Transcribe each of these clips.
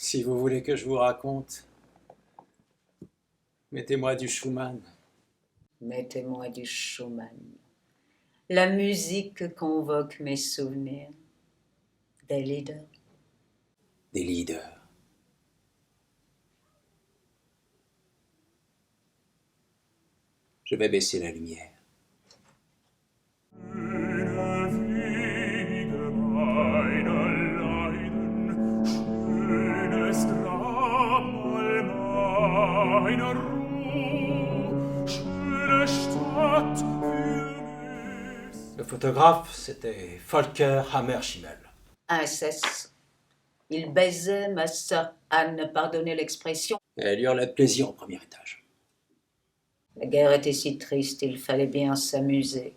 Si vous voulez que je vous raconte, mettez-moi du Schumann. Mettez-moi du Schumann. La musique convoque mes souvenirs. Des leaders. Des leaders. Je vais baisser la lumière. Le photographe, c'était Volker Hammerschimmel. Inceste. Il baisait ma sœur Anne, pardonnez l'expression. Elle hurlait de plaisir au premier étage. La guerre était si triste, il fallait bien s'amuser.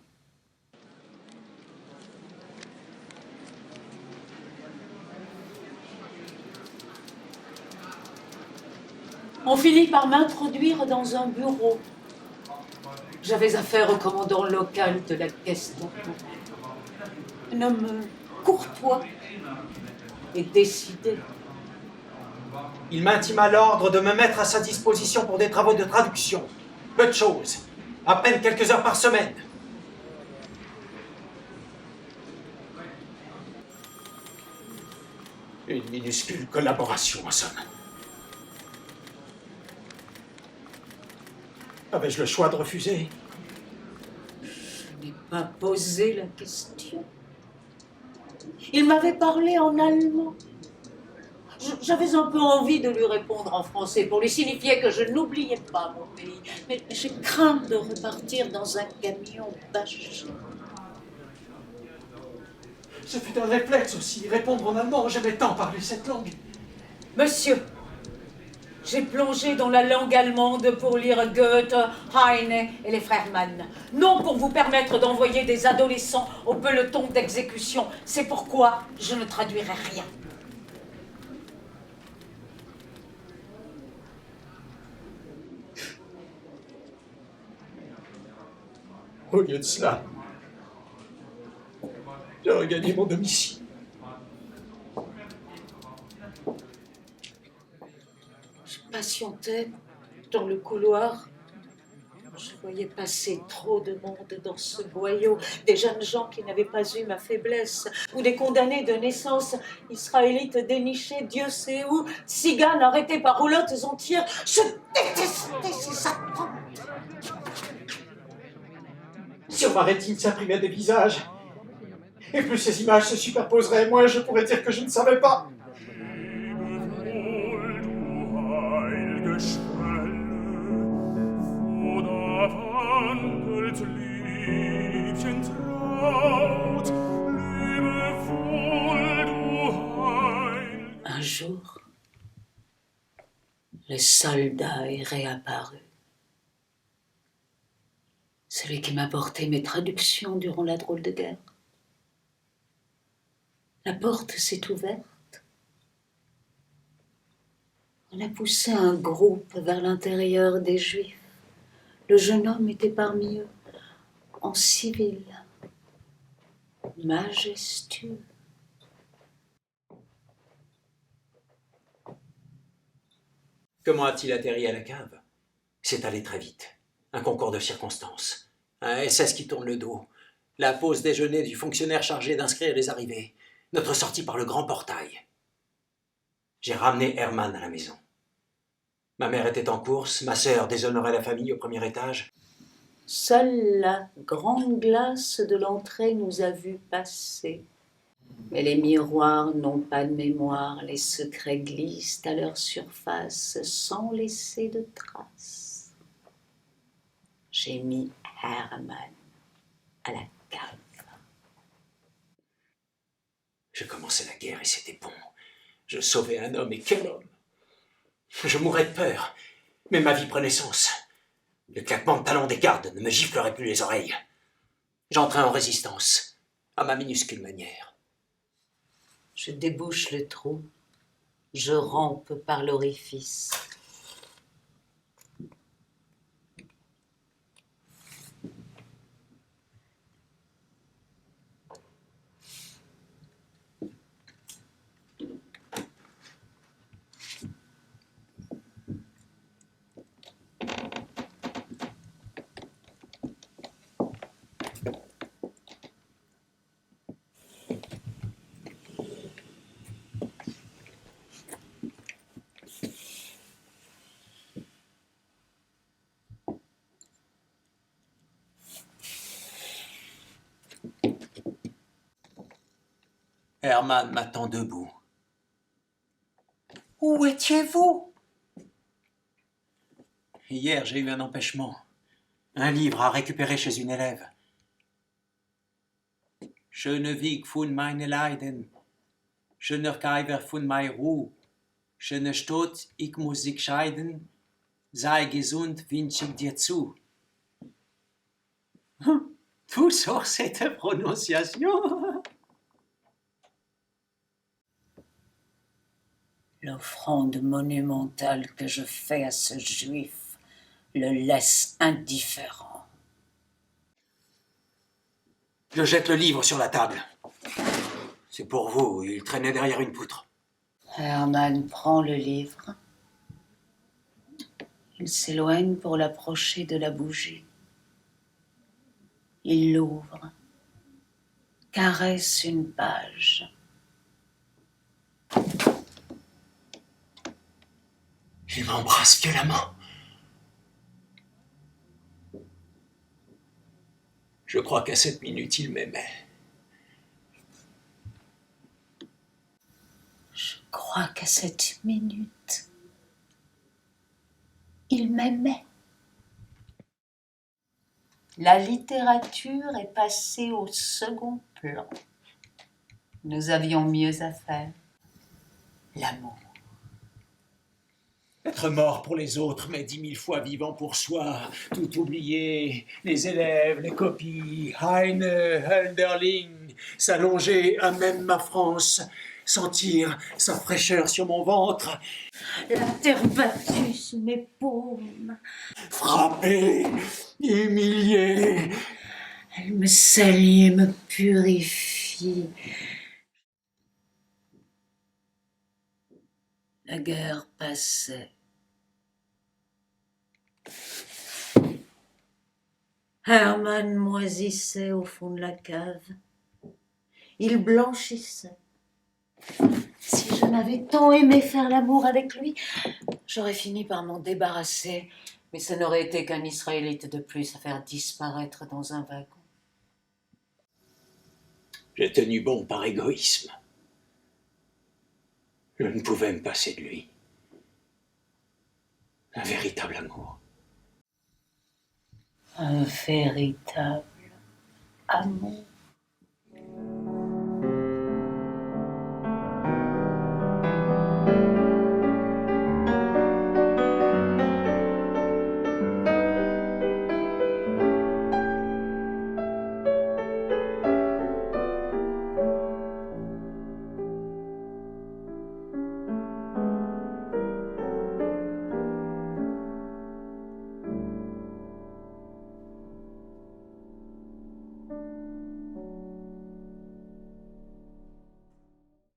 On finit par m'introduire dans un bureau. J'avais affaire au commandant local de la Gestapo. Un homme courtois et décidé. Il m'intima l'ordre de me mettre à sa disposition pour des travaux de traduction. Peu de choses. À peine quelques heures par semaine. Une minuscule collaboration, en somme. Avais-je le choix de refuser? Je n'ai pas posé la question. Il m'avait parlé en allemand. J'avais un peu envie de lui répondre en français pour lui signifier que je n'oubliais pas mon pays. Mais j'ai craint de repartir dans un camion bâché. Ce fut un réflexe aussi, répondre en allemand. J'aimais tant parler cette langue. Monsieur, j'ai plongé dans la langue allemande pour lire Goethe, Heine et les frères Mann. Non pour vous permettre d'envoyer des adolescents au peloton d'exécution. C'est pourquoi je ne traduirai rien. Au lieu de cela, j'ai regagné mon domicile. Je patientais dans le couloir. Je voyais passer trop de monde dans ce boyau, des jeunes gens qui n'avaient pas eu ma faiblesse, ou des condamnés de naissance, israélites dénichés, Dieu sait où, ciganes arrêtés par roulottes entières. Je détestais ces attentes. Sur ma rétine s'imprimaient des visages. Et plus ces images se superposeraient, moins je pourrais dire que je ne savais pas. Un jour, le soldat est réapparu. Celui qui m'a porté mes traductions durant la drôle de guerre. La porte s'est ouverte. On a poussé un groupe vers l'intérieur des Juifs. Le jeune homme était parmi eux, en civil, majestueux. Comment a-t-il atterri à la cave? C'est allé très vite. Un concours de circonstances. Un SS qui tourne le dos. La pause déjeuner du fonctionnaire chargé d'inscrire les arrivées. Notre sortie par le grand portail. J'ai ramené Hermann à la maison. Ma mère était en course, ma sœur déshonorait la famille au premier étage. Seule la grande glace de l'entrée nous a vus passer. Mais les miroirs n'ont pas de mémoire, les secrets glissent à leur surface sans laisser de traces. J'ai mis Hermann à la cave. Je commençais la guerre et c'était bon. Je sauvais un homme, et quel homme! Je mourais de peur, mais ma vie prenait sens. Le claquement de talons des gardes ne me giflerait plus les oreilles. J'entrais en résistance, à ma minuscule manière. Je débouche le trou, je rampe par l'orifice. Herman m'attend debout. Où étiez-vous? Hier, j'ai eu un empêchement. Un livre à récupérer chez une élève. Schöne Weg von meine Leiden. Schöner Kaiver von mei Ruh. Schöne Stott, ich muss sich scheiden. Sei gesund, wünsche ich dir zu. Tout sur cette prononciation. L'offrande monumentale que je fais à ce juif le laisse indifférent. Je jette le livre sur la table. C'est pour vous, il traînait derrière une poutre. Herman prend le livre. Il s'éloigne pour l'approcher de la bougie. Il l'ouvre, caresse une page. Il m'embrasse violemment. Je crois qu'à cette minute, il m'aimait. Je crois qu'à cette minute, il m'aimait. La littérature est passée au second plan. Nous avions mieux à faire. L'amour. Être mort pour les autres, mais 10 000 fois vivant pour soi, tout oublier, les élèves, les copies, Heine, Hölderlin, s'allonger à même ma France, sentir sa fraîcheur sur mon ventre, La terre battue sous mes paumes. frapper, humilier. Elle me salit et me purifie. La guerre passait. Herman moisissait au fond de la cave. Il blanchissait. Si je n'avais tant aimé faire l'amour avec lui, j'aurais fini par m'en débarrasser. Mais ce n'aurait été qu'un Israélite de plus à faire disparaître dans un wagon. J'ai tenu bon par égoïsme. Je ne pouvais me passer de lui. Un véritable amour. Un véritable amour.